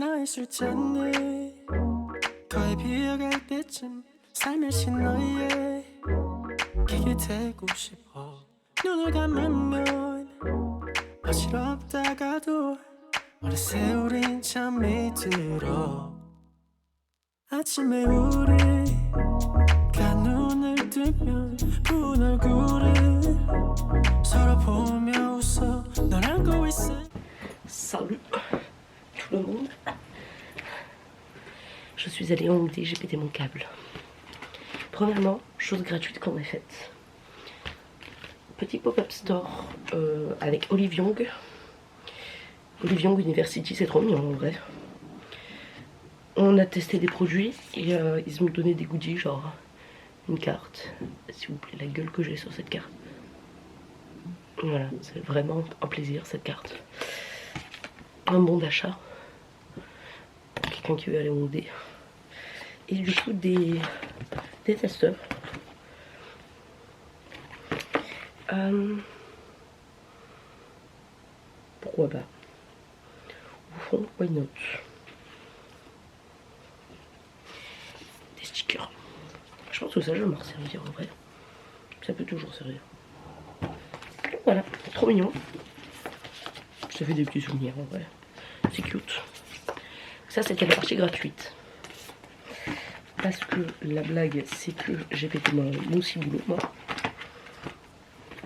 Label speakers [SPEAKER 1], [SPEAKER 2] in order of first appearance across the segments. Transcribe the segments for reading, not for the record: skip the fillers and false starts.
[SPEAKER 1] 나의 술잔에 거의 비어갈 때쯤 살며시 너의 객이 되고 싶어. 눈을 감으면 어지럽다가도 어느새 우린 잠이 들어. 아침에 우리가 눈을 뜨면 부은 얼굴을 서로 보며 웃어 널 안고 있어.
[SPEAKER 2] Salut tout le monde. Je suis allée en OD, j'ai pété mon câble. Premièrement, chose gratuite qu'on a faite. Petit pop-up store avec Olive Young. Olive Young University, c'est trop mignon en vrai. On a testé des produits et ils m'ont donné des goodies, genre une carte. S'il vous plaît, la gueule que j'ai sur cette carte. Voilà, c'est vraiment un plaisir cette carte. Un bon d'achat. Quelqu'un qui veut aller au OD. Et du coup des testeurs. Pourquoi pas? Au fond, why not? Des stickers. Je pense que ça, je vais m'en servir en vrai. Ça peut toujours servir. Donc voilà, trop mignon. Ça fait des petits souvenirs en vrai. C'est cute. Ça, c'était la partie gratuite. Parce que la blague, c'est que j'ai pété mon ciboulot, moi.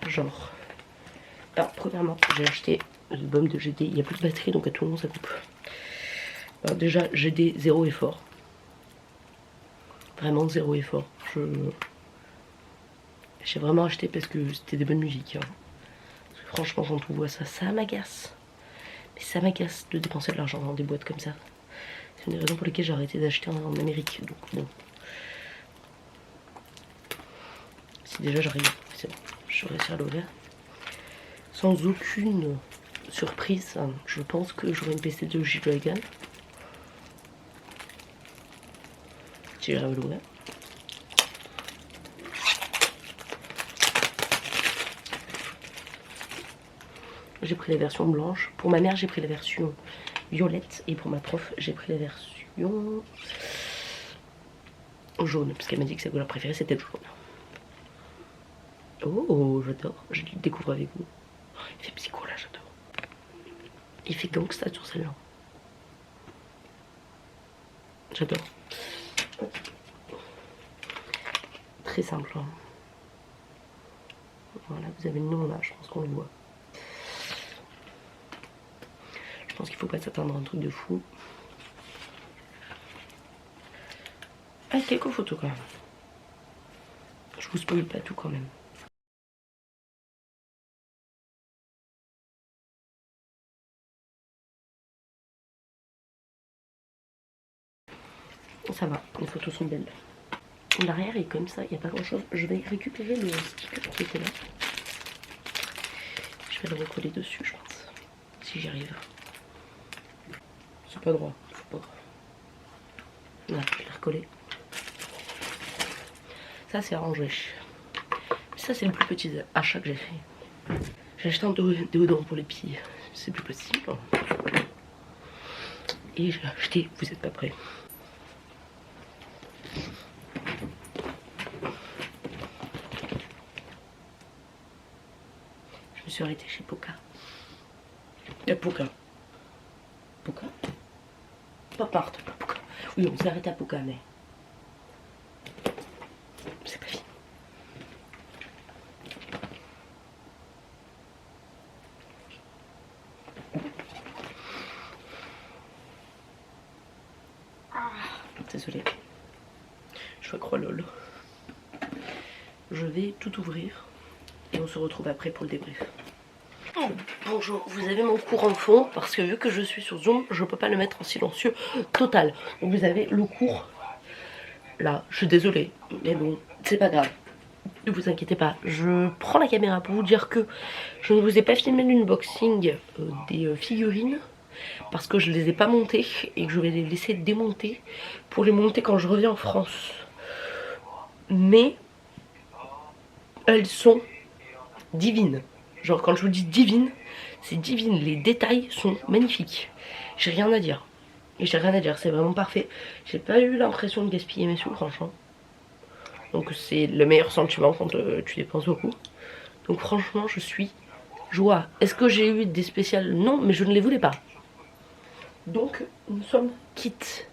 [SPEAKER 2] Genre. Alors, premièrement, j'ai acheté l'album de GD. Il n'y a plus de batterie, donc à tout moment, ça coupe. Alors, déjà, GD, zéro effort. Vraiment zéro effort. J'ai vraiment acheté parce que c'était des bonnes musiques. Hein. Parce que franchement, quand on voit ça, ça m'agace. Mais ça m'agace de dépenser de l'argent dans des boîtes comme ça. C'est une des raisons pour lesquelles j'ai arrêté d'acheter en Amérique. Donc bon. Si déjà j'arrive, c'est bon. Je vais réussir à l'ouvrir. Sans aucune surprise, je pense que j'aurai une PC de G-Dragon. Si j'arrive à l'ouvrir. J'ai pris la version blanche. Pour ma mère, j'ai pris la version violette. Et pour ma prof, j'ai pris la version jaune. Parce qu'elle m'a dit que sa couleur préférée, c'était le jaune. Oh, j'adore. Je le découvre avec vous. Il fait psycho là, j'adore. Il fait gangsta sur celle-là. J'adore. Très simple. Hein. Voilà, vous avez le nom là, je pense qu'on le voit. Je pense qu'il faut pas s'attendre à un truc de fou. Ah, quelques photos quand même. Je vous spoil pas tout quand même. Ça va, les photos sont belles. L'arrière est comme ça, il n'y a pas grand chose. Je vais récupérer le sticker qui était là. Je vais le recoller dessus, je pense. Si j'y arrive. C'est pas droit, faut pas. Là, je vais recoller. Ça, c'est arrangé. Ça, c'est le plus petit achat que j'ai fait. J'ai acheté un déodorant pour les pieds. C'est plus possible. Et j'ai acheté, vous êtes pas prêts. Je me suis arrêtée chez Poca. Poca. Poca. Pop Art, pas Poca. Oui, on s'est arrêté à Poca, mais c'est pas fini. Désolée. Je crois lol. Je vais tout ouvrir et on se retrouve après pour le débrief. Oh, bonjour, vous avez mon cours en fond parce que vu que je suis sur Zoom, je peux pas le mettre en silencieux total. Donc vous avez le cours là, je suis désolée, mais bon, c'est pas grave. Ne vous inquiétez pas, je prends la caméra pour vous dire que je ne vous ai pas filmé l'unboxing des figurines parce que je les ai pas montées et que je vais les laisser démonter pour les monter quand je reviens en France. Mais elles sont divines. Genre quand je vous dis divine, c'est divine. Les détails sont magnifiques. J'ai rien à dire. Et j'ai rien à dire, c'est vraiment parfait. J'ai pas eu l'impression de gaspiller mes sous, franchement. Donc c'est le meilleur sentiment quand tu dépenses beaucoup. Donc franchement, je suis joie. Est-ce que j'ai eu des spéciales? Non, mais je ne les voulais pas. Donc nous sommes quittes.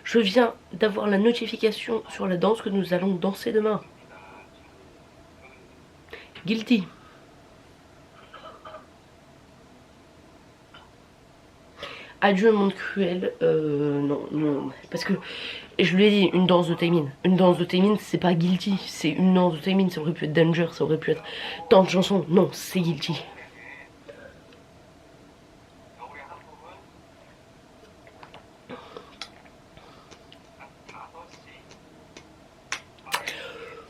[SPEAKER 2] Je viens d'avoir la notification sur la danse que nous allons danser demain. Guilty. Adieu monde cruel, non, non, parce que je lui ai dit une danse de Taemin. Une danse de Taemin, c'est pas Guilty, c'est une danse de Taemin. Ça aurait pu être Danger, ça aurait pu être tant de chansons. Non, c'est Guilty.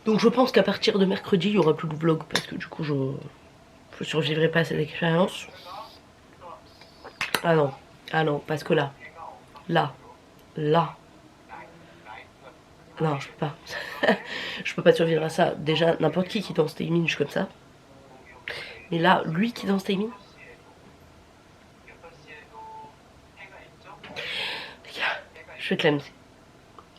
[SPEAKER 2] Donc je pense qu'à partir de mercredi, il y aura plus de vlog parce que du coup, je survivrai pas à cette expérience. Ah non, parce que là, non, je peux pas. Je peux pas survivre à ça. Déjà, n'importe qui danse Taemin, je suis comme ça. Mais là, lui qui danse Taemin. Les gars, je vais clamser.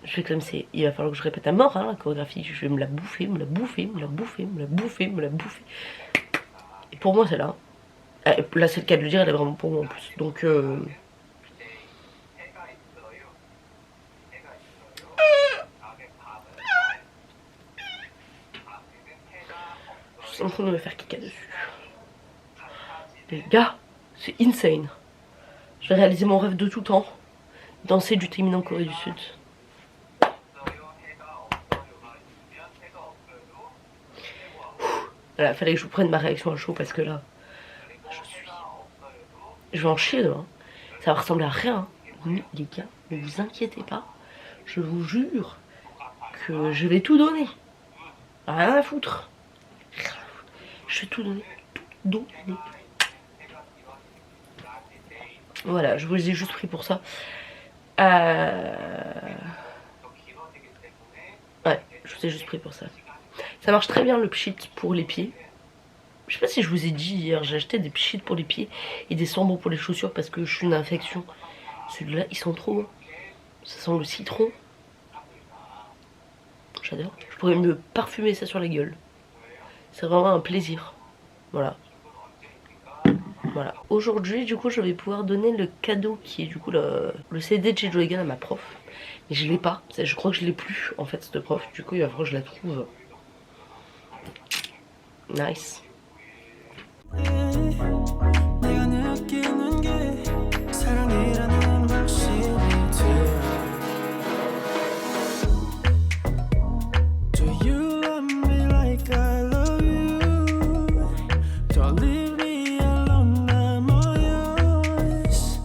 [SPEAKER 2] Je vais clamser. Il va falloir que je répète à mort hein, la chorégraphie. Je vais me la bouffer, me la bouffer, me la bouffer, me la bouffer, me la bouffer. Et pour moi, c'est là. Là, c'est le cas de le dire, elle est vraiment pour moi en plus. Donc, je suis en train de me faire caca dessus. Les gars, c'est insane. Je vais réaliser mon rêve de tout temps. Danser du Taemin en Corée du Sud. Voilà, fallait que je vous prenne ma réaction à chaud parce que là, je vais en chier demain. Ça va ressembler à rien. Mais les gars, ne vous inquiétez pas. Je vous jure que je vais tout donner. Rien à foutre. Je vais tout donner. Tout donner. Voilà, je vous les ai juste pris pour ça. Ouais, je vous ai juste pris pour ça. Ça marche très bien le pchit pour les pieds. Je sais pas si je vous ai dit hier, j'ai acheté des pchits pour les pieds et des sambons pour les chaussures parce que je suis une infection. Celui-là, ils sont trop bons. Ça sent le citron. J'adore. Je pourrais me parfumer ça sur la gueule. C'est vraiment un plaisir. Voilà. Voilà. Aujourd'hui, du coup, je vais pouvoir donner le cadeau qui est du coup le CD de chez Joegan à ma prof. Mais je l'ai pas. Je crois que je l'ai plus en fait, cette prof. Du coup, il va falloir que je la trouve. Nice.
[SPEAKER 1] 내가 느끼는 게 사랑이라는 확신이 들어. Do you love me like I love you? Don't leave me alone, I'm all yours.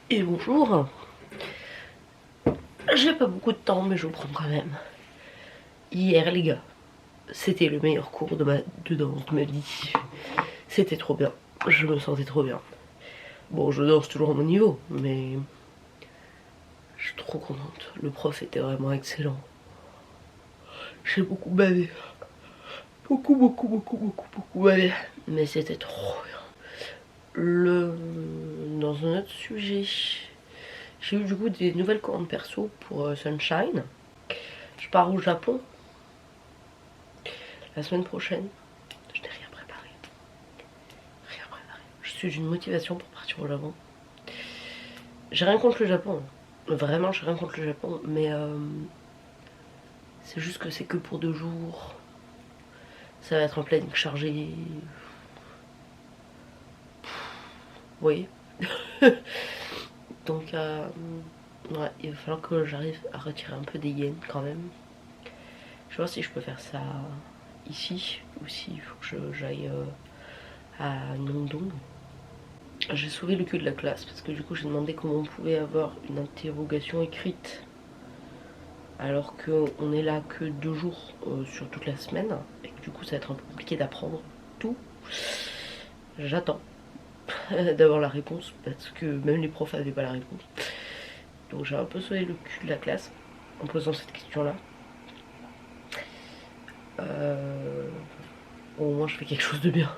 [SPEAKER 2] Et bonjour. J'ai pas beaucoup de temps, mais je vous prends quand même. Hier, les gars, c'était le meilleur cours de danse de ma vie. C'était trop bien. Je me sentais trop bien. Bon, je danse toujours à mon niveau, mais je suis trop contente. Le prof était vraiment excellent. J'ai beaucoup bavé. Beaucoup bavé. Mais c'était trop bien. Dans un autre sujet, j'ai eu du coup des nouvelles commandes perso pour Sunshine. Je pars au Japon la semaine prochaine. Je n'ai rien préparé. Rien préparé. Je suis d'une motivation pour partir au Japon. J'ai rien contre le Japon. Vraiment, j'ai rien contre le Japon. Mais c'est juste que c'est que pour 2 jours. Ça va être un planning chargé. Vous voyez. Donc, ouais, il va falloir que j'arrive à retirer un peu des yens quand même. Je vais voir si je peux faire ça ici ou s'il faut que j'aille à Nondong. J'ai sauvé le cul de la classe parce que du coup j'ai demandé comment on pouvait avoir une interrogation écrite alors qu'on est là que 2 jours sur toute la semaine et que du coup ça va être un peu compliqué d'apprendre tout. J'attends d'avoir la réponse parce que même les profs n'avaient pas la réponse. Donc j'ai un peu sauvé le cul de la classe en posant cette question là. Au moins je fais quelque chose de bien.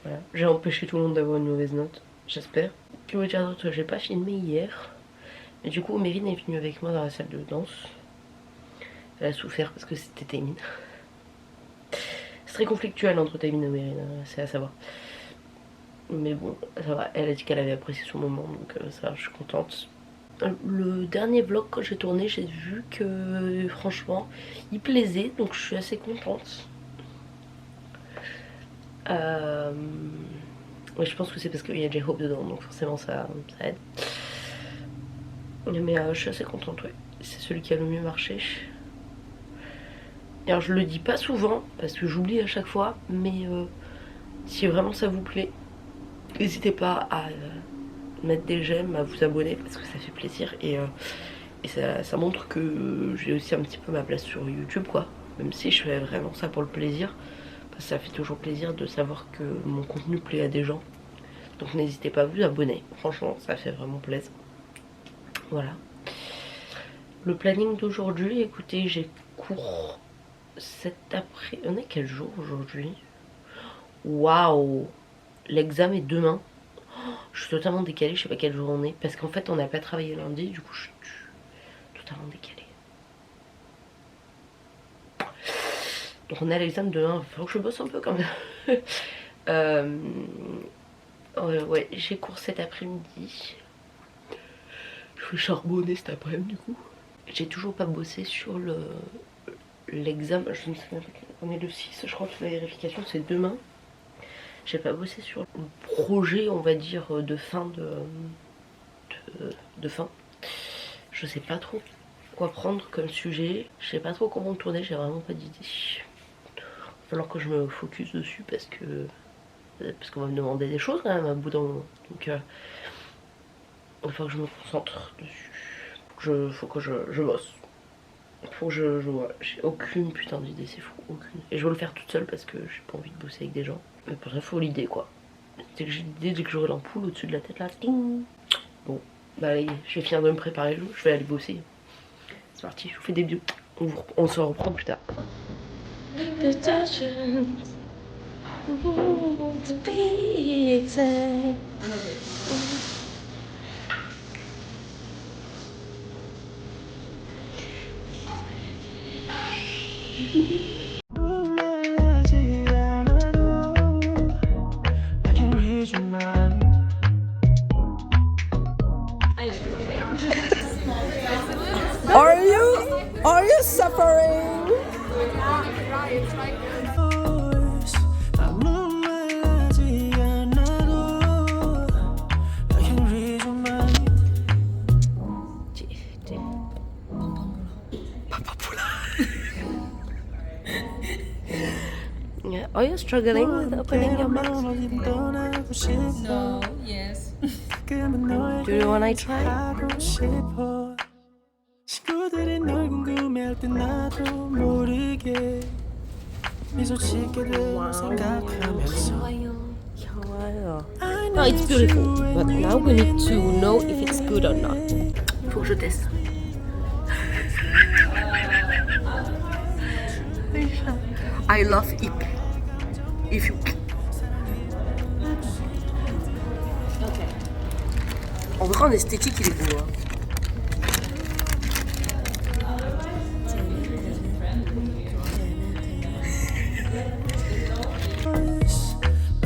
[SPEAKER 2] Voilà. J'ai empêché tout le monde d'avoir une mauvaise note, j'espère. Que vous dire d'autre, j'ai pas filmé hier. Mais du coup Mérine est venue avec moi dans la salle de danse. Elle a souffert parce que c'était Taemin. C'est très conflictuel entre Taemin et Mérine, c'est à savoir. Mais bon, ça va, elle a dit qu'elle avait apprécié son moment, donc ça, je suis contente. Le dernier vlog que j'ai tourné, j'ai vu que franchement, il plaisait, donc je suis assez contente. Ouais, je pense que c'est parce qu'il y a J-Hope dedans, donc forcément ça aide. Mais je suis assez contente, ouais. C'est celui qui a le mieux marché. Alors je le dis pas souvent, parce que j'oublie à chaque fois, mais si vraiment ça vous plaît, n'hésitez pas à mettre des j'aime, à vous abonner, parce que ça fait plaisir. Et ça montre que j'ai aussi un petit peu ma place sur YouTube, quoi. Même si je fais vraiment ça pour le plaisir. Ça fait toujours plaisir de savoir que mon contenu plaît à des gens. Donc n'hésitez pas à vous abonner. Franchement, ça fait vraiment plaisir. Voilà. Le planning d'aujourd'hui, écoutez, j'ai cours cet après... On est quel jour aujourd'hui? Waouh! L'examen est demain. Oh, je suis totalement décalée, je sais pas quel jour on est. Parce qu'en fait, on n'a pas travaillé lundi, du coup, je suis totalement décalée. Donc on a l'examen demain, il faut que je bosse un peu quand même. Ouais, j'ai cours cet après-midi. Je vais charbonner cet après-midi du coup. J'ai toujours pas bossé sur l'examen, je ne sais même pas, on est le 6 je crois que la vérification c'est demain. J'ai pas bossé sur le projet on va dire de fin de fin. Je sais pas trop quoi prendre comme sujet, je sais pas trop comment tourner, j'ai vraiment pas d'idée. Il va falloir que je me focus dessus parce qu'on va me demander des choses quand même à bout d'un moment. Donc il va falloir que je me concentre dessus. Faut que je bosse. Faut que je vois. J'ai aucune putain d'idée, c'est fou, aucune. Et je veux le faire toute seule parce que j'ai pas envie de bosser avec des gens. Mais pour ça, faut l'idée quoi. Dès que j'ai l'idée, dès que j'aurai l'ampoule au-dessus de la tête là, ting. Bon, bah allez, je vais finir de me préparer, je vais aller bosser. C'est parti, je vous fais des bisous. On se reprend plus tard. To be exact.
[SPEAKER 1] I can read your mind.
[SPEAKER 3] Are you suffering?
[SPEAKER 1] Voice. 아무 말 하지 않아도 I can read your mind.
[SPEAKER 2] Yeah. Are you struggling with opening your mouth?
[SPEAKER 1] No,
[SPEAKER 4] yes.
[SPEAKER 2] Do you wanna try?
[SPEAKER 1] 친구들이 널 궁금해할 때 나도 모르게 미소 짓게 되고 생각하면서
[SPEAKER 2] No, it's beautiful. But now we need to know if it's good or not. Faut que je teste. I love it. If you. En vrai, en esthétique, il est beau. Hein.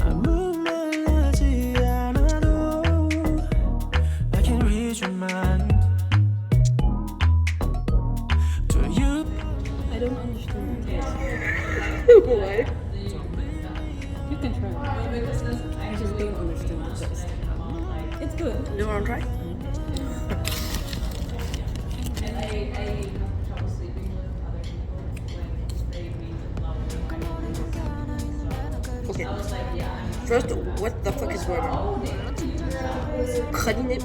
[SPEAKER 1] 아무 말 하지 않아도 I can read your
[SPEAKER 3] It's good.
[SPEAKER 2] You wanna try? Okay. First, what the fuck is going on? Praliné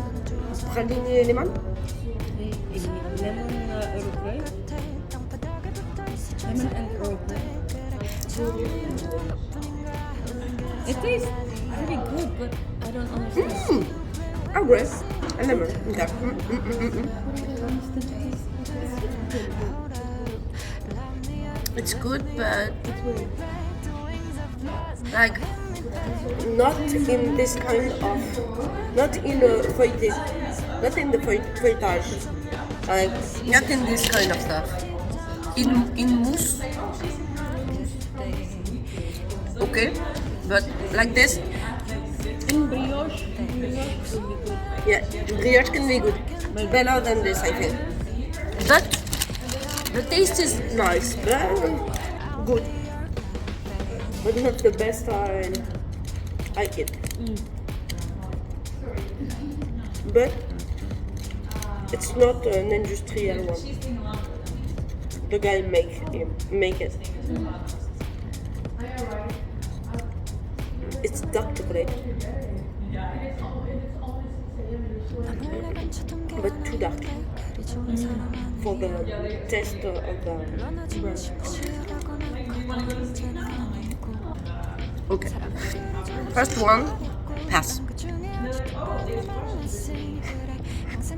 [SPEAKER 2] lemon?
[SPEAKER 3] Lemon Earl Grey. Lemon and Earl Grey. It tastes pretty good, but I don't understand.
[SPEAKER 2] Ah ouais, un lemon. Okay. It's good, but like not in this kind of, not in a feuilleté, not in the feuilletage, like not in this kind of stuff. In mousse, okay, but like this,
[SPEAKER 3] In brioche will be good.
[SPEAKER 2] yeah, brioche can be good, but better than this, I think. But the taste is nice, but good. But not the best I like it. But it's not an industrial one. The guy make it. It's dark chocolate. But too dark for the taste of the brand. Okay. First one, pass.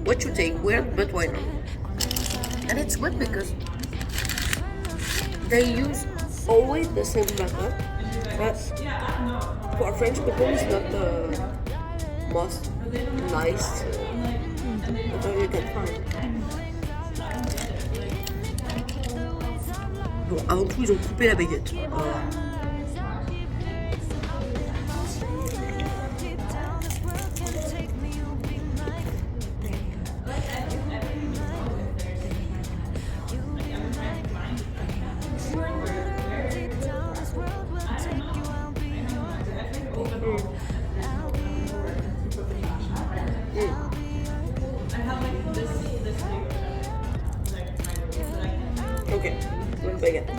[SPEAKER 2] What you take, weird, but why not? And it's good because they use always the same butter, but for French people it's not the most nice butter you can find. Bon, avant tout, ils ont coupé la baguette. Ok, bonne baguette.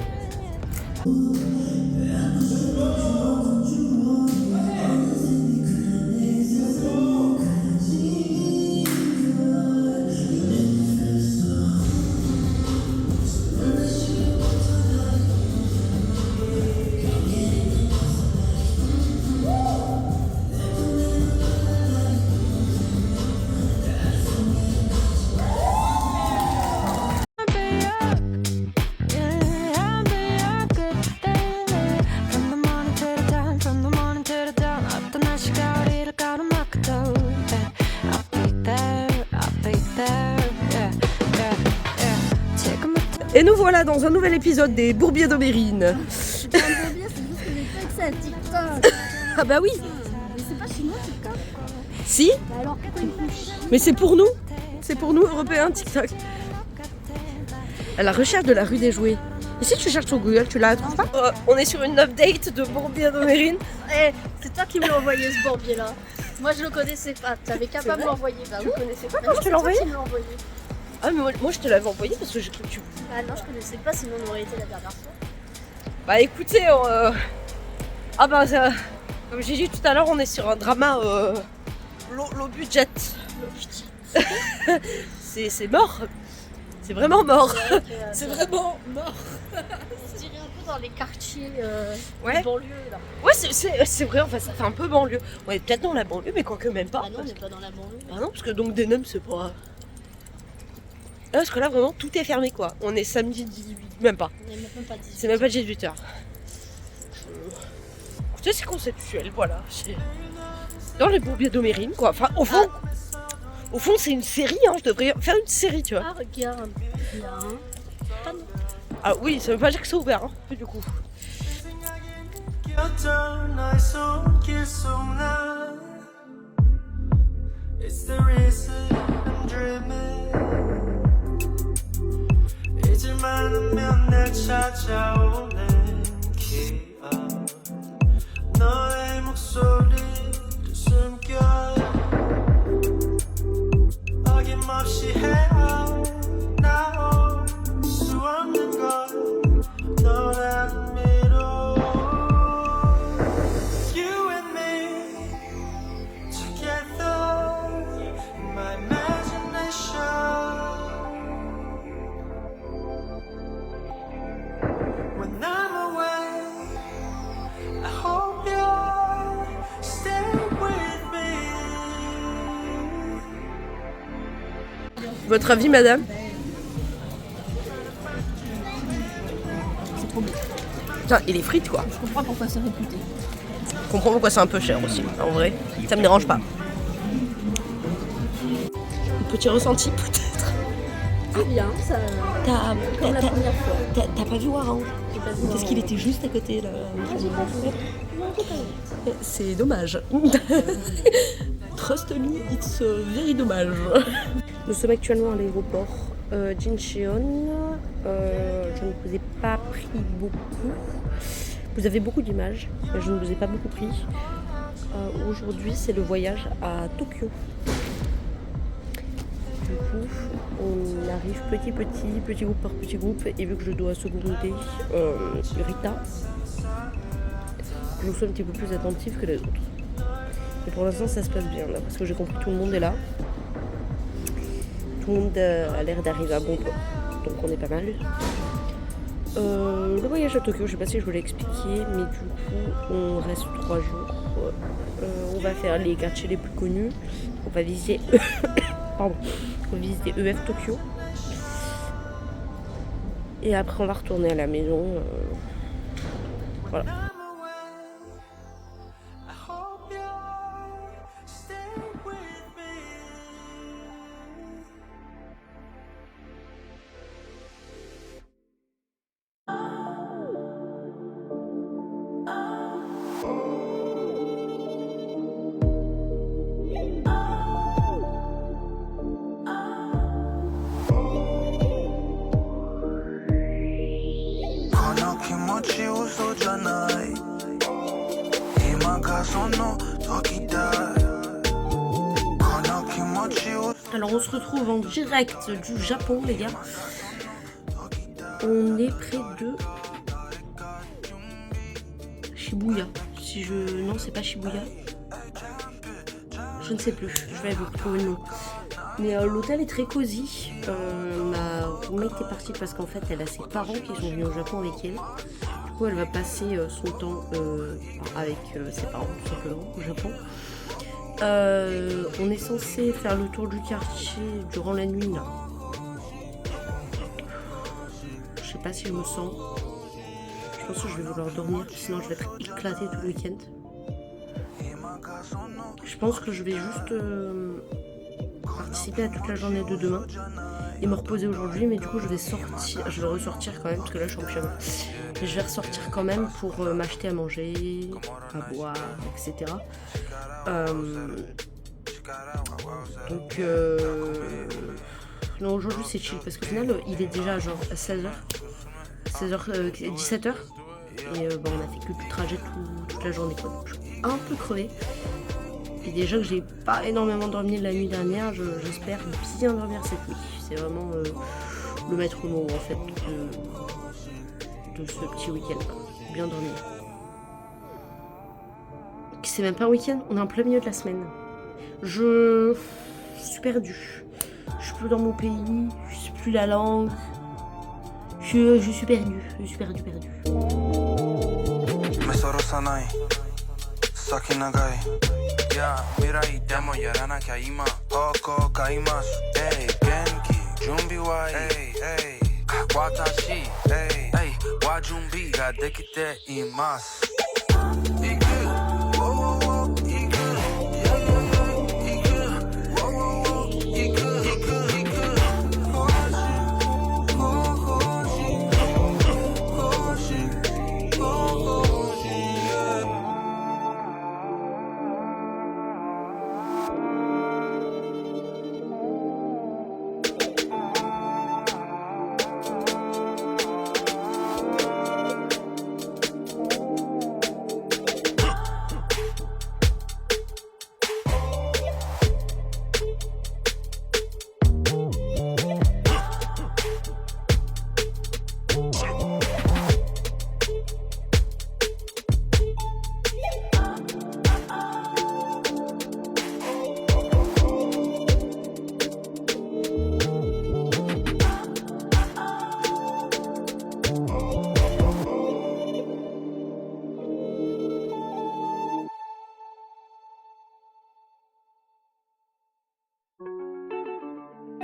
[SPEAKER 2] Et nous voilà dans un nouvel épisode des Bourbiers d'Aubérine.
[SPEAKER 4] C'est un peu bien, c'est juste que j'ai fait que ça TikTok.
[SPEAKER 2] Ah bah oui.
[SPEAKER 4] Mais c'est pas chez moi TikTok.
[SPEAKER 2] Si,
[SPEAKER 4] Bah alors pourquoi ils font chier?
[SPEAKER 2] mais c'est pour nous. C'est pour nous, Européens, TikTok. À la recherche de la rue des Jouets. Et si tu cherches sur Google, tu la trouves pas? On est sur une update de Bourbiers d'Aubérine.
[SPEAKER 4] Eh, c'est toi qui me l'as envoyé ce bourbier là. Moi je le connaissais pas, t'avais qu'à
[SPEAKER 2] C'est
[SPEAKER 4] pas me
[SPEAKER 2] vrai
[SPEAKER 4] l'envoyer. Bah
[SPEAKER 2] Tu
[SPEAKER 4] oui.
[SPEAKER 2] le connaissais pas
[SPEAKER 4] Bah
[SPEAKER 2] quand
[SPEAKER 4] non,
[SPEAKER 2] je te
[SPEAKER 4] c'est
[SPEAKER 2] l'ai
[SPEAKER 4] toi
[SPEAKER 2] envoyé?
[SPEAKER 4] qui me l'as envoyé.
[SPEAKER 2] Ah mais moi je te l'avais envoyé parce que j'ai cru que tu...
[SPEAKER 4] Bah non, je connaissais pas, sinon on aurait été la dernière fois.
[SPEAKER 2] Bah écoutez, ah bah ça... comme j'ai dit tout à l'heure, on est sur un drama low budget. C'est mort. C'est vraiment mort. C'est vraiment mort.
[SPEAKER 4] Je dirais un peu dans les quartiers
[SPEAKER 2] Ouais.
[SPEAKER 4] de banlieue là.
[SPEAKER 2] Ouais, c'est vrai, enfin ça fait un peu banlieue. Ouais, peut-être dans la banlieue, mais quoique même pas.
[SPEAKER 4] Bah non, on
[SPEAKER 2] parce
[SPEAKER 4] n'est pas dans la banlieue.
[SPEAKER 2] Ah non, parce que donc Denham, c'est pas... Ah, parce que là, vraiment, tout est fermé, quoi. On est samedi 18... Même pas.
[SPEAKER 4] On n'est même pas 18.
[SPEAKER 2] C'est même pas 18h. Écoutez, c'est conceptuel, voilà. C'est dans les Bourbiers d'Aubérine, quoi. Enfin, au fond, c'est une série, hein. Je devrais faire une série, tu vois.
[SPEAKER 4] Ah regarde, bien. Pas non.
[SPEAKER 2] Ah oui, ça veut pas dire que c'est ouvert, hein, du coup.
[SPEAKER 1] It's the reason I'm dreaming. 이제만은 날 찾아오는 기억. 너의 목소리를 숨겨.
[SPEAKER 2] Votre avis, madame?
[SPEAKER 3] C'est trop bon.
[SPEAKER 2] Putain, et les frites quoi.
[SPEAKER 3] Je comprends pourquoi c'est réputé.
[SPEAKER 2] Je comprends pourquoi c'est un peu cher aussi, en vrai. Ça me dérange pas. Petit ressenti peut-être.
[SPEAKER 3] C'est bien, ça.
[SPEAKER 2] T'as
[SPEAKER 3] Comme la première fois.
[SPEAKER 2] t'as pas vu Warang?
[SPEAKER 3] J'ai pas vu.
[SPEAKER 2] Parce qu'il était juste à côté là. C'est dommage. Trust me, it's very dommage. Nous sommes actuellement à l'aéroport d'Incheon. Je ne vous ai pas pris beaucoup. Vous avez beaucoup d'images, mais je ne vous ai pas beaucoup pris. Aujourd'hui, c'est le voyage à Tokyo. Du coup, on arrive petit groupe par petit groupe, et vu que je dois seconder Rita, je suis un petit peu plus attentive que les autres. Et pour l'instant, ça se passe bien là, parce que j'ai compris que tout le monde est là. Tout le monde a l'air d'arriver à bon port, donc on est pas mal. Le voyage à Tokyo, je sais pas si je vous l'ai expliqué, mais du coup, on reste 3 jours. On va faire les quartiers les plus connus. On va visiter, pardon, on va visiter EF Tokyo. Et après, on va retourner à la maison. Voilà.
[SPEAKER 1] I hope you stay with me.
[SPEAKER 2] Alors on se retrouve en direct du Japon les gars. On est près de Shibuya. Si je... Non c'est pas Shibuya. Je ne sais plus, je vais vous trouver le nom. Mais l'hôtel est très cosy. Ma roommate est partie parce qu'en fait elle a ses parents qui sont venus au Japon avec elle. Du coup elle va passer son temps avec ses parents tout simplement au Japon. On est censé faire le tour du quartier durant la nuit là. Je sais pas si je me sens. Je pense que je vais vouloir dormir, sinon je vais être éclatée tout le week-end. Je pense que je vais juste participer à toute la journée de demain et me reposer aujourd'hui, mais du coup je vais ressortir quand même parce que là je suis en pyjama. Et je vais ressortir quand même pour m'acheter à manger, à boire, etc. Donc non, aujourd'hui c'est chill parce qu'au final il est déjà genre 16h 17h et bon, on a fait que du trajet toute la journée quoi. Donc je suis un peu crevée et déjà que j'ai pas énormément dormi la nuit dernière, j'espère bien dormir cette nuit. C'est vraiment le maître mot en fait de ce petit week-end, bien dormir. C'est même pas un week-end, on est en plein milieu de la semaine. Je suis perdue. Je suis plus dans mon pays, je sais plus la langue. Je suis perdue, perdue.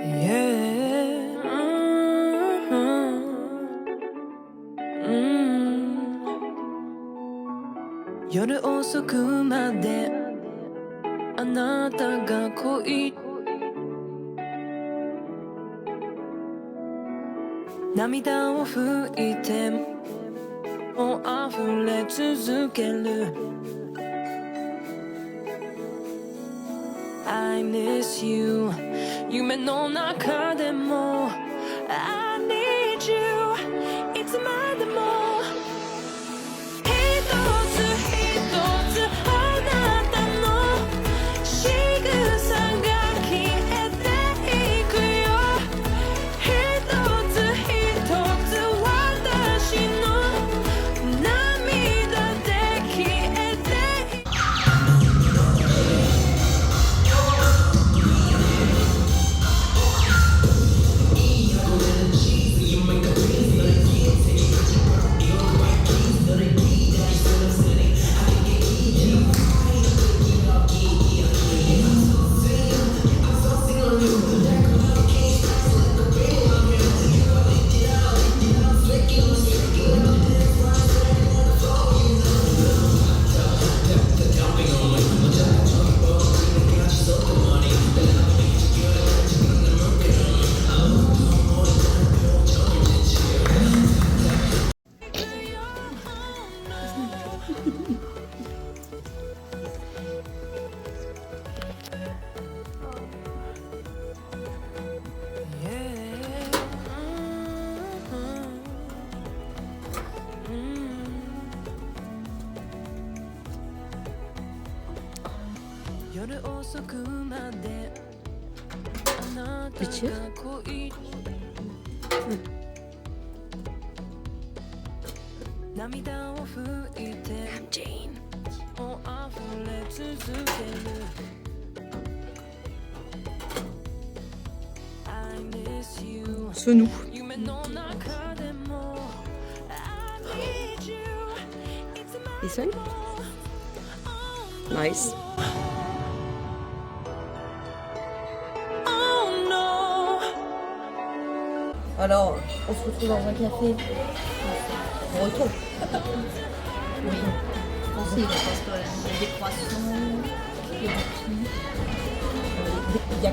[SPEAKER 1] Yeah.
[SPEAKER 5] くまであなたが恋涙を拭いてももう溢れ続ける I miss you 夢の中でも I need you いつまでも一つ一つあなたの仕草が消えていくよ一つ一つ私の涙で消えていく夜遅くまであなたが恋涙を拭いてもう溢れ続ける I miss you
[SPEAKER 2] C'est nous.
[SPEAKER 5] 夢の中でも I need you いつまで
[SPEAKER 2] This one? Nice.
[SPEAKER 5] Oh no
[SPEAKER 6] Alors, on se retrouve dans un café. On retourne.
[SPEAKER 4] Oui. Pensez, je pense qu'il y a des croissants, il y a des petits.
[SPEAKER 6] Il y a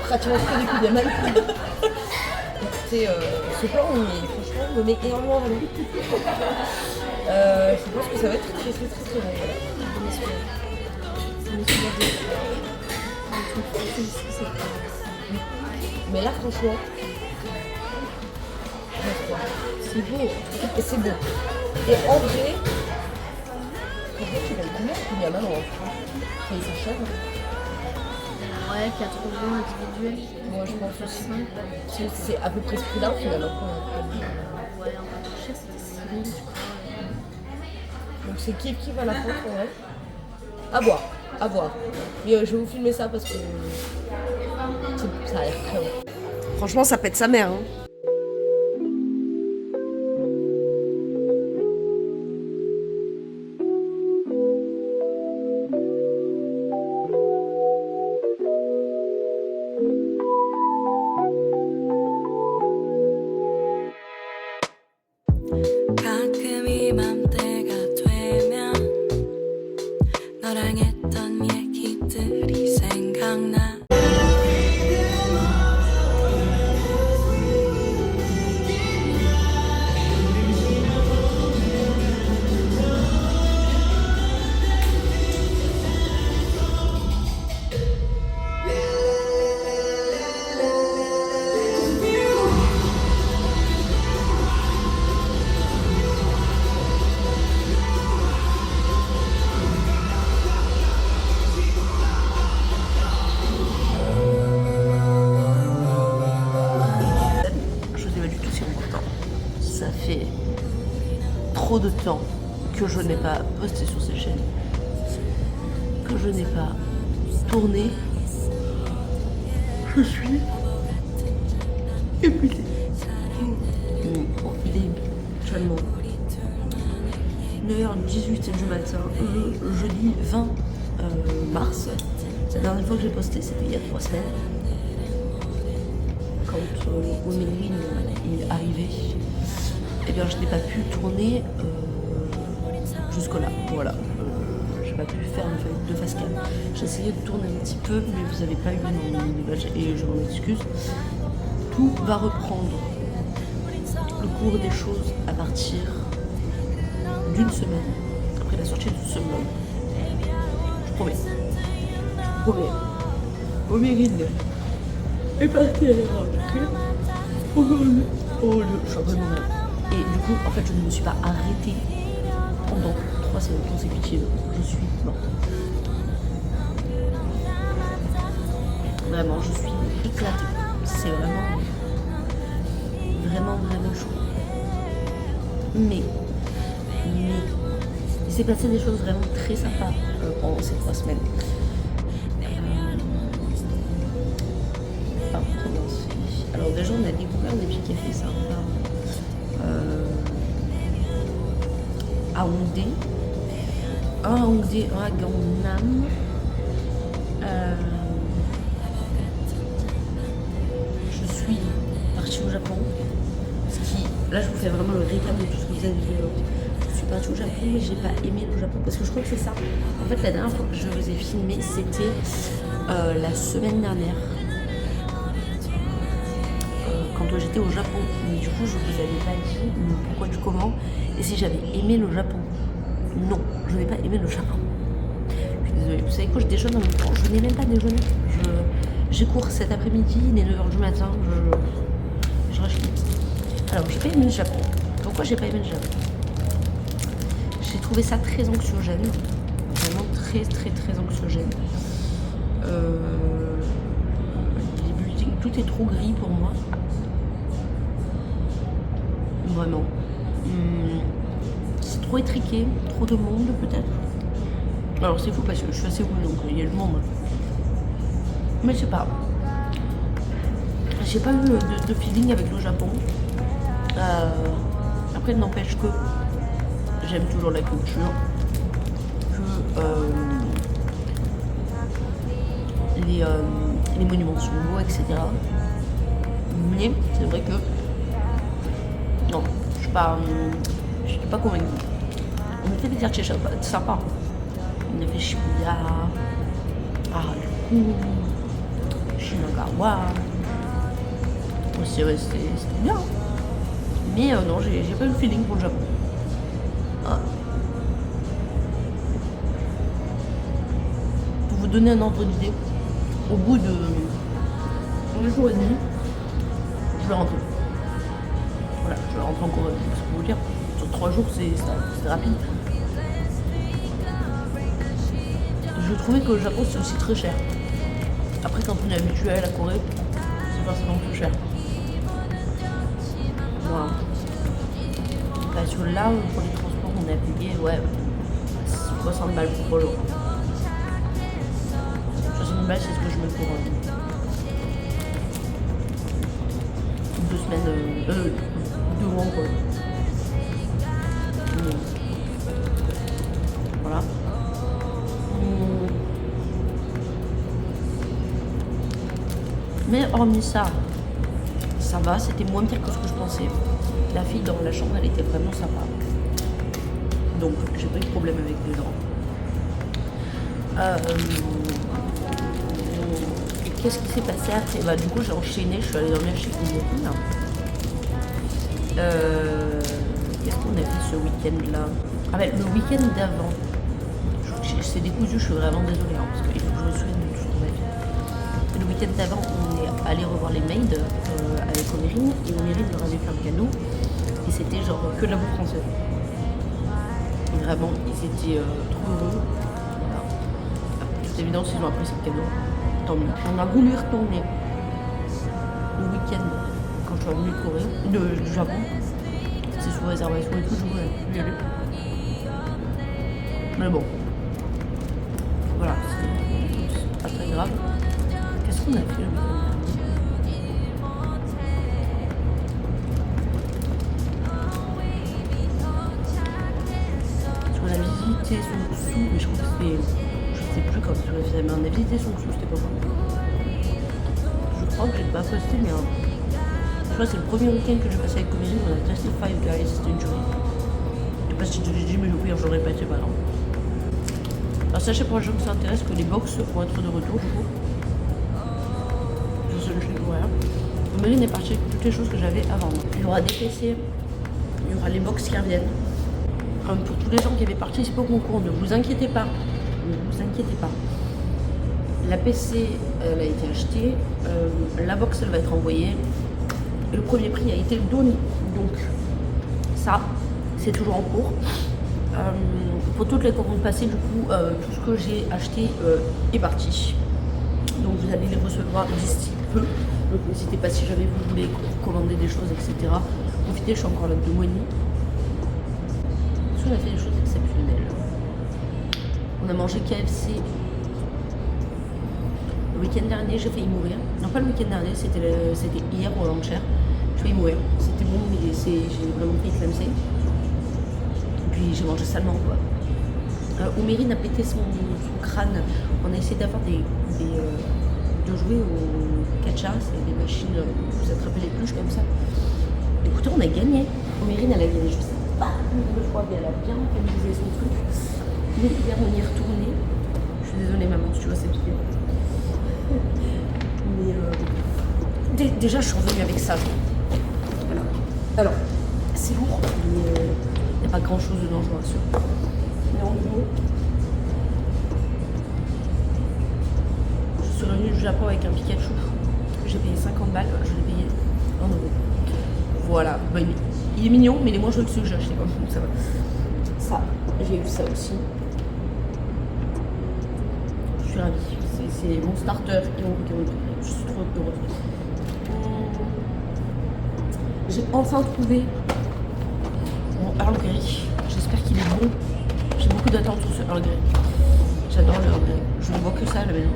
[SPEAKER 6] pratiquement que des coups de mal. Ce plan, franchement, me met énormément en valeur. Je pense que ça va être très bon. Voilà. Mais là, franchement, c'est beau. Et c'est beau. Et en vrai, tu vas le combien il y a maintenant et c'est cher.
[SPEAKER 4] Ouais, 80 individuels.
[SPEAKER 6] Moi, je pense aussi. C'est à peu près ce prix-là, finalement.
[SPEAKER 4] Ouais, un peu cher, c'était 6 000, je crois.
[SPEAKER 6] Donc c'est kiff à la fois, en vrai. À voir, à voir. Mais je vais vous filmer ça parce que ça a l'air très bon.
[SPEAKER 2] Franchement, ça pète sa mère. Hein.
[SPEAKER 5] 가끔 이맘때가 되면 너랑 했던 얘기들이 생각나
[SPEAKER 2] Je sais pas du tout si important. Ça fait trop de temps que je n'ai pas posté sur cette chaîne, que je n'ai pas tourné. Je suis épuisée. Bon, il est actuellement 9h18 du matin, jeudi 20 mars. La dernière fois que j'ai posté, c'était il y a 3 semaines. Quand Women Win est arrivé, eh bien je n'ai pas pu tourner jusque là. Voilà. pu faire de face cam. J'ai essayé de tourner un petit peu, mais vous n'avez pas eu mon image et je m'en excuse. Tout va reprendre le cours des choses à partir d'une semaine, après la sortie de ce blog. Je promets. Je promets. Omérine est partie à la rentrée. Oh, je suis vraiment mal. Et du coup, en fait, je ne me suis pas arrêtée pendant 3 semaines consécutives. Je suis morte. Vraiment, je suis éclatée. C'est vraiment chaud. Mais, il s'est passé des choses vraiment très sympas pendant ces 3 semaines. Alors déjà, on a découvert des petits cafés sympas à Hongdé, un à Hongdé, un à Gangnam. Je suis partie au Japon, là je vous fais vraiment le récap de tout ce que vous avez vu. Je suis partie au Japon, mais j'ai pas aimé le Japon parce que je crois que c'est ça. En fait, la dernière fois que je vous ai filmé, c'était la semaine dernière. Quand j'étais au Japon, mais du coup je vous avais pas dit le pourquoi du comment et si j'avais aimé le Japon. Non, je n'ai pas aimé le Japon. Je suis désolée, vous savez quoi, je déjeune en même temps, je n'ai même pas déjeuné. J'ai cours cet après-midi, il est 9h du matin, je rachète. Alors j'ai pas aimé le Japon. Pourquoi j'ai pas aimé le Japon? J'ai trouvé ça très anxiogène, vraiment très anxiogène. Les buildings, tout est trop gris pour moi. Vraiment. C'est trop étriqué, trop de monde peut-être. Alors c'est fou parce que je suis assez cool donc il y a le monde. Mais je sais pas. J'ai pas eu de feeling avec le Japon. Après il n'empêche que j'aime toujours la culture. Que les monuments sont beaux, etc. Mais c'est vrai que non, je suis pas convaincue. On a fait des quartiers sympas. On a fait Shibuya, Harajuku, Shinagawa. C'était bien. Mais non, j'ai pas eu le feeling pour le Japon. Ah. Pour vous donner un ordre d'idée, au bout de 1 jour et demi, je vais rentrer. Voilà, je vais rentrer en Corée, c'est pour vous dire. Sur 3 jours, c'est rapide. Je trouvais que le Japon, c'est aussi très cher. Après, quand on est habitué à la Corée, c'est forcément plus cher. Voilà. Parce que là, pour les transports, on a payé, 60 balles pour Polo. 60 balles, c'est ce que je mets pour 2 semaines, 2 mois quoi. Voilà. Mais hormis ça, ça va, c'était moins pire que ce que je pensais. La fille dans la chambre, elle était vraiment sympa. Donc, j'ai pas eu de problème avec les gens. Et qu'est-ce qui s'est passé après? Bah, du coup, j'ai enchaîné, je suis allée dormir chez une copine. Qu'est-ce qu'on a fait ce week-end-là? Ah ben, le week-end d'avant, c'est décousu, je suis vraiment désolée, hein, parce qu'il faut que je me souvienne de tout ce qu'on a fait. Le week-end d'avant, on est allé revoir les maids avec Omérine, et Omérine leur avait fait un cadeau, et c'était genre que de la bouffe française. Et vraiment, ils étaient trop heureux. Voilà. De toute évidence, ils ont apprécié le cadeau. Tant mieux. On a voulu y retourner le week-end quand je suis revenue de Corée, du Japon. C'est sous réservation et tout, je voulais y aller. Mais bon. Voilà, c'est pas très grave. Qu'est-ce qu'on a fait le week-end? Parce qu'on a visité Songsu, mais je crois que c'était... Je sais plus quand on l'a fait, mais on a visité Songsu, c'était pas bon. Je crois que j'ai pas posté, mais... Je crois que c'est le premier week-end que j'ai passé avec Comédie, on a testé Five Guys, c'était une journée. Je sais pas si je l'ai dit, mais oui, je l'ai répété, bah non. Alors sachez pour les gens qui s'intéressent que les box vont être de retour du coup. Je sais, je ne vois rien. Omerine est partie avec toutes les choses que j'avais avant. Il y aura des PC, il y aura les box qui reviennent. Pour tous les gens qui avaient participé au concours, ne vous inquiétez pas. Ne vous inquiétez pas. La PC, elle a été achetée. La box, elle va être envoyée. Et le premier prix a été donné. Donc, ça, c'est toujours en cours. Pour toutes les commandes passées, du coup, tout ce que j'ai acheté est parti. Donc, vous allez les recevoir d'ici peu. Donc, n'hésitez pas si jamais vous voulez commander des choses, etc. Profitez, je suis encore là de moigny. On a fait des choses exceptionnelles. On a mangé KFC le week-end dernier, j'ai failli mourir. Non, pas le week-end dernier, c'était hier ou avant-hier. J'ai failli mourir. C'était bon, mais j'ai vraiment failli clamser. Et puis j'ai mangé salement, quoi. Omerine a pété son crâne. On a essayé d'avoir de jouer au catcha, c'est des machines où vous attrapez les pluches comme ça. Écoutez, on a gagné. Omerine, elle a gagné, je sais pas, je crois qu'elle a bien organisé son truc. Mais hier, on y est retourné. Je suis désolée, maman, si tu vois cette vidéo. Mais déjà, je suis revenue avec ça. Voilà. Alors, c'est lourd, mais il n'y a pas grand chose dedans, je vous rassure. Mais en gros, je suis revenue du Japon avec un Pikachu. J'ai payé 50 balles, je l'ai payé 1 €. Voilà, bah, il est mignon, mais il est moins joli que ceux que j'ai acheté. Donc ça va. Ça, j'ai eu ça aussi. Je suis ravie. C'est mon starter et mon Pokémon préféré. Je suis trop heureuse. J'ai enfin trouvé mon Earl Grey. J'espère qu'il est bon. J'ai beaucoup d'attentes sur ce Earl Grey. J'adore le Earl Grey. Je ne vois que ça à la maison.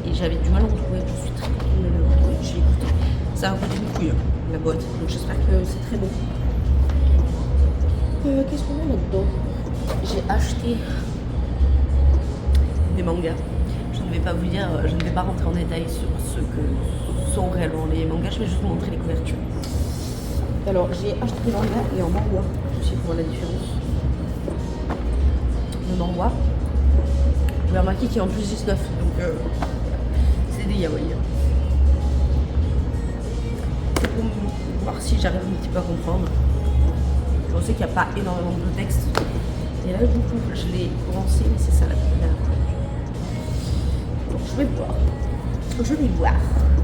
[SPEAKER 2] Et j'avais du mal à le retrouver. Je suis très contente de le retrouver. J'ai écouté. Ça a un côté de couille, la boîte. Donc j'espère que c'est très bon. Qu'est-ce qu'on a là-dedans? J'ai acheté des mangas. Je ne vais pas vous dire, je ne vais pas rentrer en détail sur ce que sont réellement les mangas, je vais juste vous montrer les couvertures. Alors j'ai acheté des mangas et en manhwa, je sais pour la différence. Le manhwa, vous avez remarqué qu'il est en plus 19, donc c'est des yaoi. C'est pour voir si j'arrive un petit peu à comprendre. Je sais qu'il n'y a pas énormément de texte. Et là, du coup, je l'ai lancé, mais c'est ça la première. Donc, je vais voir.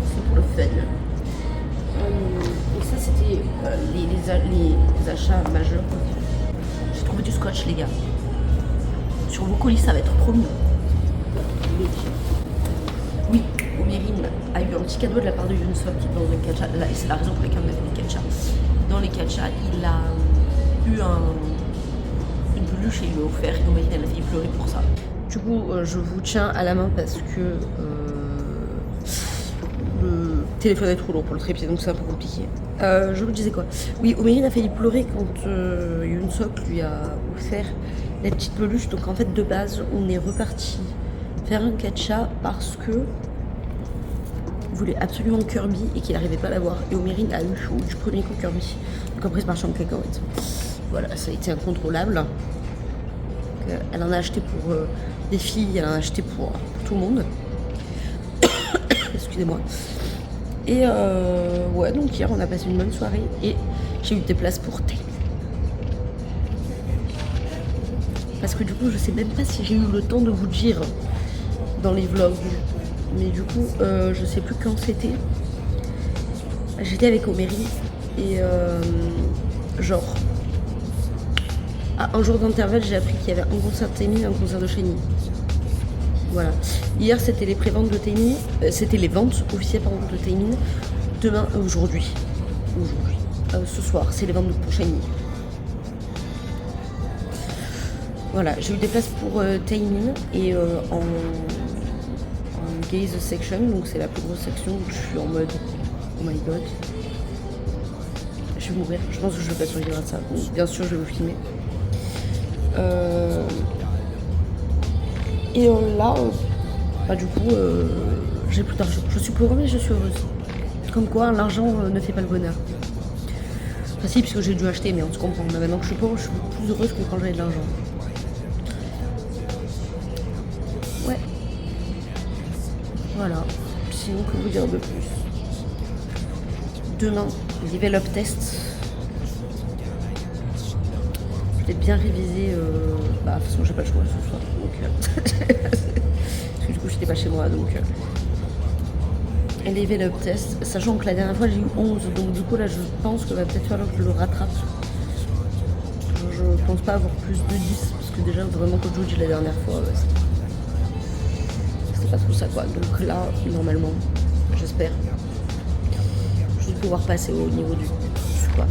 [SPEAKER 2] C'est pour le fun. Et ça, c'était les achats majeurs. J'ai trouvé du scotch, les gars. Sur vos colis, ça va être trop mignon. Oui, Omerine a eu un petit cadeau de la part de Yunsok dans le catcha. Là, et c'est la raison pour laquelle on a fait des catchas. Dans les catchas, il a eu une peluche et il m'a offert. Et Omerine, elle a fait pleurer pour ça. Du coup, je vous tiens à la main parce que le téléphone est trop lourd pour le trépied, donc c'est un peu compliqué. Je vous disais quoi? Oui, Omerine a failli pleurer quand Yunsok lui a offert la petite peluche. Donc en fait, de base, on est reparti faire un catcha parce que il voulait absolument Kirby et qu'il n'arrivait pas à l'avoir. Et Omerine a eu chaud du premier coup Kirby. Donc après, c'est parti en cacahuète. Voilà, ça a été incontrôlable. Donc, elle en a acheté pour des filles, elle en a acheté pour tout le monde. Excusez-moi. Et ouais, donc hier, on a passé une bonne soirée et j'ai eu des places pour Taï. Parce que du coup, je sais même pas si j'ai eu le temps de vous dire dans les vlogs. Mais du coup, je sais plus quand c'était. J'étais avec Omerine et genre à un jour d'intervalle, j'ai appris qu'il y avait un concert de Taemin et un concert de Shiny. Voilà. Hier, c'était les préventes de Taemin, c'était les ventes officielles pardon, de Taemin. Demain, aujourd'hui, ce soir, c'est les ventes pour Shiny. Voilà, j'ai eu des places pour Taemin et en gaze section, donc c'est la plus grosse section où je suis en mode oh my god. Je vais mourir, je pense que je vais pas survivre à ça. Donc, bien sûr, je vais vous filmer. Et là, bah, du coup, j'ai plus d'argent. Je suis pauvre, mais je suis heureuse. Comme quoi, l'argent ne fait pas le bonheur. Enfin, si, puisque j'ai dû acheter, mais on se comprend. Mais maintenant que je suis pauvre, je suis plus heureuse que quand j'avais de l'argent. Voilà. Sinon, que vous dire de plus? Demain, level up test. Peut-être bien réviser. Bah, de toute façon, j'ai pas le choix ce soir. Donc, parce que du coup, j'étais pas chez moi. Donc, level up test. Sachant que la dernière fois, j'ai eu 11. Donc, du coup, là, je pense que va peut-être falloir que je le rattrape. Je pense pas avoir plus de 10. Parce que déjà, vraiment, quand je dis la dernière fois, c'était pas trop ça, quoi. Donc, là, normalement, j'espère juste pouvoir passer au niveau du quoi.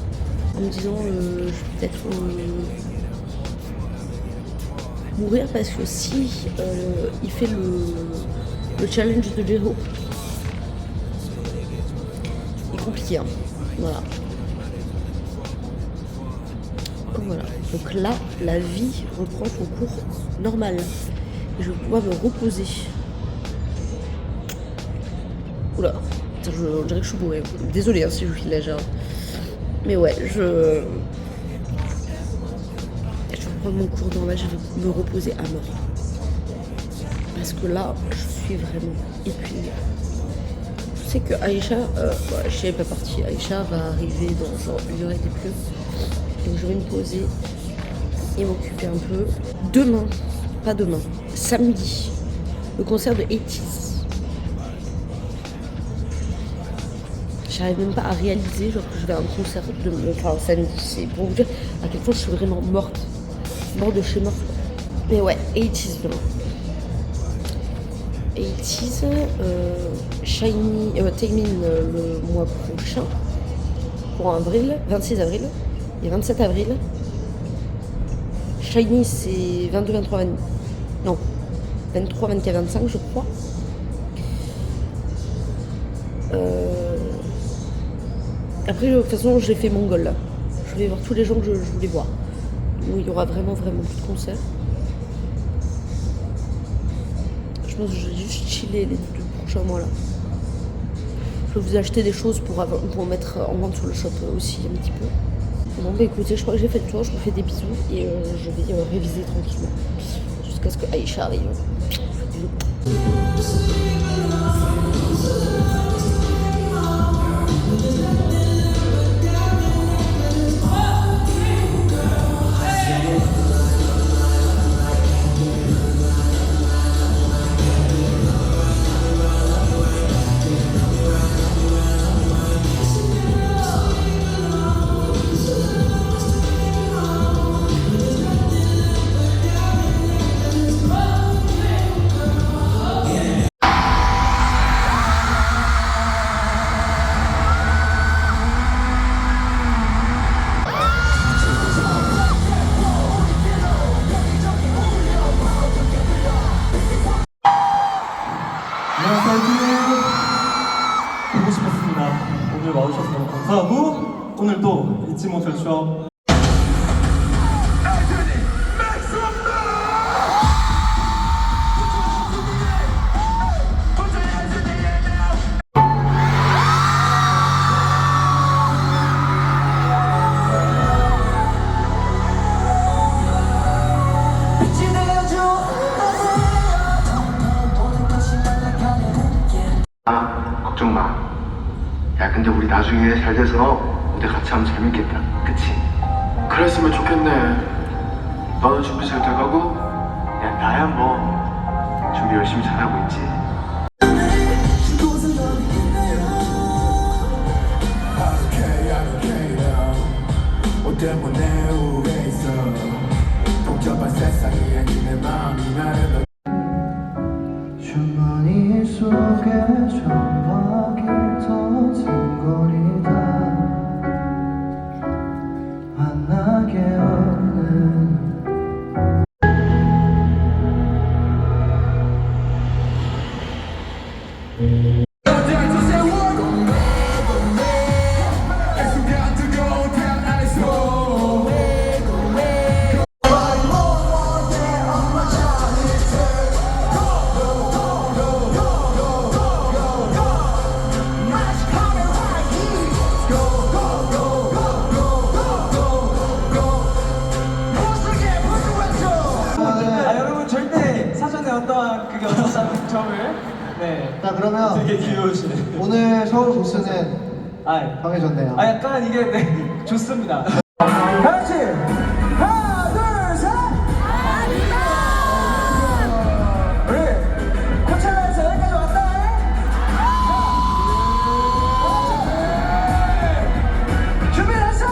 [SPEAKER 2] En me disant je vais peut-être mourir parce que si il fait le challenge de Jero, il est compliqué, hein. Voilà. Donc voilà. Donc là, la vie reprend son cours normal. Et je vais pouvoir me reposer. Oula. On dirait que je suis bourrée. Désolée hein, si je filage. Hein. Mais ouais, je prends mon cours normal, je vais me reposer à mort. Parce que là, je suis vraiment épuisée. Je sais que Aïcha, Aïcha n'est pas partie. Aïcha va arriver dans genre une heure et plus. Donc je vais me poser et m'occuper un peu. Demain, pas demain, samedi, le concert de 80's. J'arrive même pas à réaliser genre que je vais à un concert de samedi. C'est pour vous dire à quel point je suis vraiment morte. Morte de chez morte. Mais ouais, 80's demain. 80's, Shiny, Taemin le mois prochain. Pour avril, 26 avril et 27 avril. Shiny c'est 22, 23, 20... non, 23, 24, 25 je crois. Après, de toute façon, j'ai fait mon goal là. Je vais voir tous les gens que je voulais voir. Donc, il y aura vraiment plus de concerts. Je pense que je vais juste chiller les 2 prochains mois là. Je vais vous acheter des choses pour mettre en vente sur le shop aussi un petit peu. Bon, bah écoutez, je crois que j'ai fait le tour. Je vous fais des bisous et je vais réviser tranquillement. Jusqu'à ce que Aïcha arrive. Bisous.
[SPEAKER 1] 보고 싶었습니다. 오늘 와주셔서 너무 감사하고 오늘 또 잊지 못할 추억
[SPEAKER 7] 걱정 마. 야, 근데 우리 나중에 잘 돼서 무대 같이 하면 재밌겠다. 그치? 그랬으면 좋겠네. 너는 준비 잘 돼가고? 야, 나야 뭐 준비 열심히 잘하고 있지. 때문에 우울해있어. 복잡한 세상에 니네 마음이 나를 주머니 속에 전화기 터진 거리다 만나게 오는
[SPEAKER 1] 여러분 절대 사전에 어떠한 그게 없었다는 점을
[SPEAKER 8] 네.
[SPEAKER 9] 자 그러면
[SPEAKER 8] 되게 귀여우시네.
[SPEAKER 9] 오늘 서울 보스는
[SPEAKER 8] 아,
[SPEAKER 9] 정해졌네요.
[SPEAKER 8] 약간 이게 네, 좋습니다. 같이 하나, 둘, 셋. 우리 코첼라에서 여기까지 왔다. 준비됐어?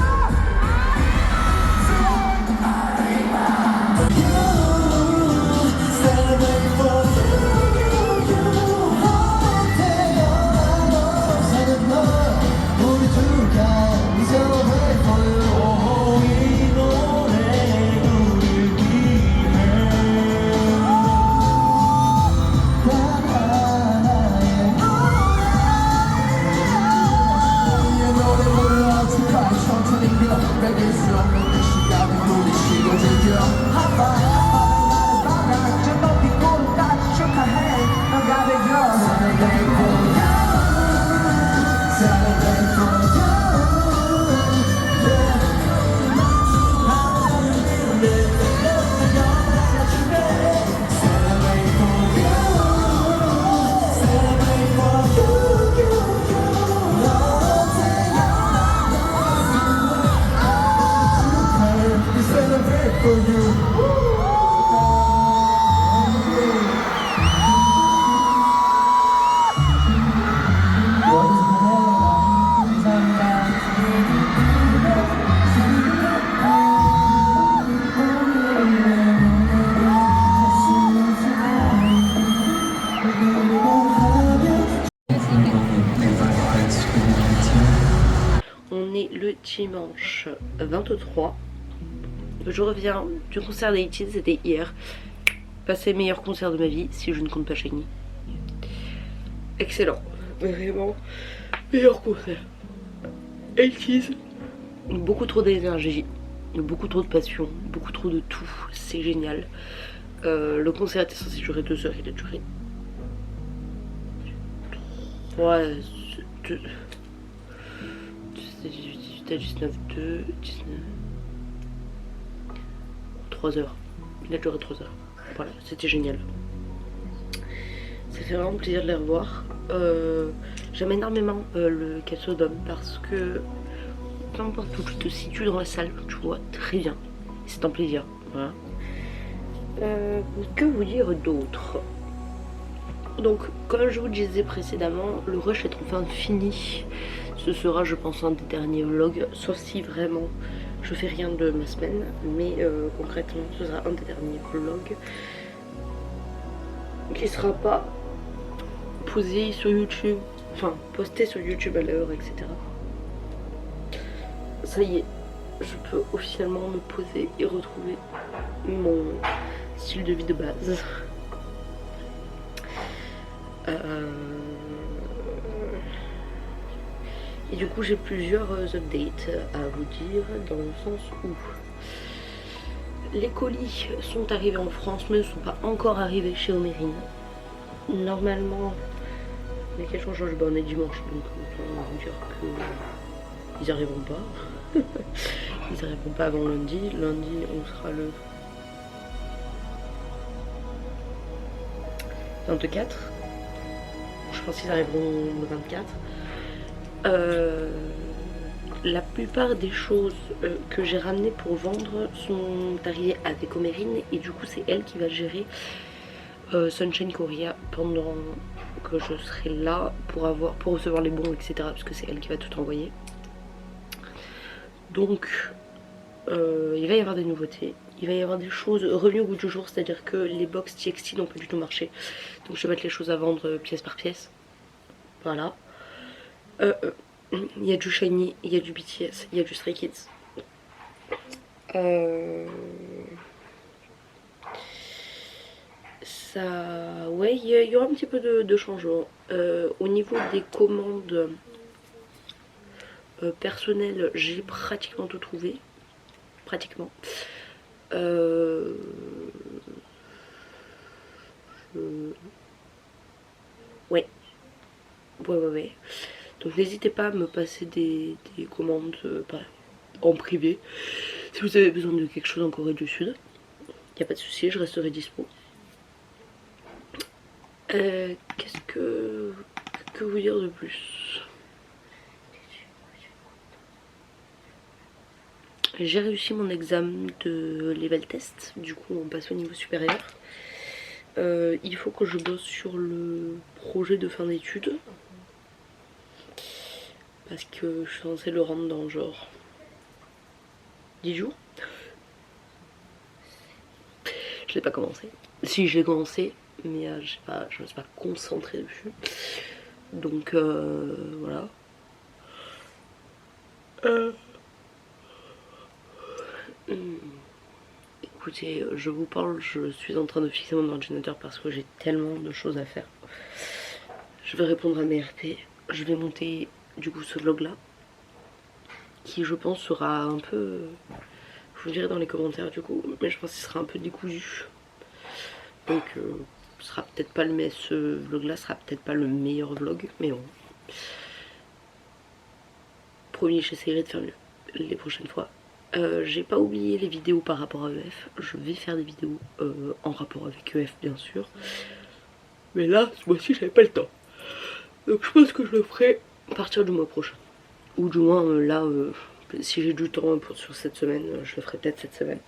[SPEAKER 2] On est le dimanche 23. Je reviens du concert des Itchies, c'était hier. Passé meilleur concert de ma vie, si je ne compte pas Shiny. Excellent, vraiment meilleur concert. Itchies, beaucoup trop d'énergie, beaucoup trop de passion, beaucoup trop de tout, c'est génial. Le concert était censé durer 2 heures, il a duré 3, 2, 18, 19, 2, 19, 3 heures. Il a duré 3 heures. Voilà, c'était génial. Ça fait vraiment plaisir de les revoir. J'aime énormément le Casodome parce que peu importe où tu te situes dans la salle, tu vois très bien. C'est un plaisir. Voilà. Que vous dire d'autre? Donc, comme je vous le disais précédemment, le rush est enfin fini. Ce sera, je pense, un des derniers vlogs, sauf si vraiment je fais rien de ma semaine. Mais concrètement, ce sera un des derniers vlogs qui sera pas posé sur YouTube, enfin posté sur YouTube à l'heure, etc. Ça y est, je peux officiellement me poser et retrouver mon style de vie de base. Et du coup j'ai plusieurs updates à vous dire, dans le sens où les colis sont arrivés en France mais ne sont pas encore arrivés chez Omérine. Normalement, mais quel change, on est dimanche, donc on va vous dire que ils arriveront pas. Ils arriveront pas avant lundi. Lundi on sera le 24. Je pense qu'ils arriveront le 24. La plupart des choses que j'ai ramenées pour vendre sont arrivées avec Omérine et du coup c'est elle qui va gérer Sunshine Korea pendant que je serai là pour recevoir les bons, etc. parce que c'est elle qui va tout envoyer. Donc il va y avoir des nouveautés, il va y avoir des choses revenues au goût du jour, c'est à dire que les box TXT n'ont plus du tout marché, donc je vais mettre les choses à vendre pièce par pièce. Voilà. Il y a du Shiny, il y a du BTS, il y a du Stray Kids. Ça, ouais, il y aura un petit peu de changement. Au niveau des commandes personnelles, j'ai pratiquement tout trouvé. Pratiquement. Ouais. Ouais. Donc n'hésitez pas à me passer des commandes en privé. Si vous avez besoin de quelque chose en Corée du Sud, il n'y a pas de souci, je resterai dispo. Qu'est-ce que vous dire de plus? J'ai réussi mon examen de level test, du coup on passe au niveau supérieur. Il faut que je bosse sur le projet de fin d'études. Parce que je suis censée le rendre dans genre 10 jours. Je l'ai pas commencé. Si, je l'ai commencé, mais je me suis pas concentrée dessus. Donc voilà. Écoutez, je vous parle, je suis en train de fixer mon ordinateur parce que j'ai tellement de choses à faire. Je vais répondre à mes RP, je vais monter du coup ce vlog là, qui je pense sera un peu, je vous dirai dans les commentaires du coup, mais je pense qu'il sera un peu décousu. Donc ce sera peut-être pas ce vlog là sera peut-être pas le meilleur vlog, mais bon. Promis, j'essaierai de faire mieux les prochaines fois. J'ai pas oublié les vidéos par rapport à EF. Je vais faire des vidéos en rapport avec EF bien sûr. Mais là, ce mois-ci, j'avais pas le temps. Donc je pense que je le ferai à partir du mois prochain. Ou du moins là, si j'ai du temps sur cette semaine, je le ferai peut-être cette semaine.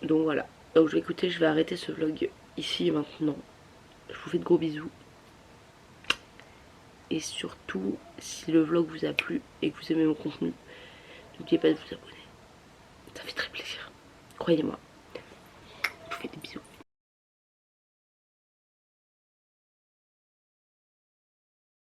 [SPEAKER 2] Donc voilà. Donc écoutez, je vais arrêter ce vlog ici et maintenant. Je vous fais de gros bisous. Et surtout, si le vlog vous a plu et que vous aimez mon contenu, n'oubliez pas de vous abonner. Ça fait très plaisir. Croyez-moi. Je vous fais des bisous.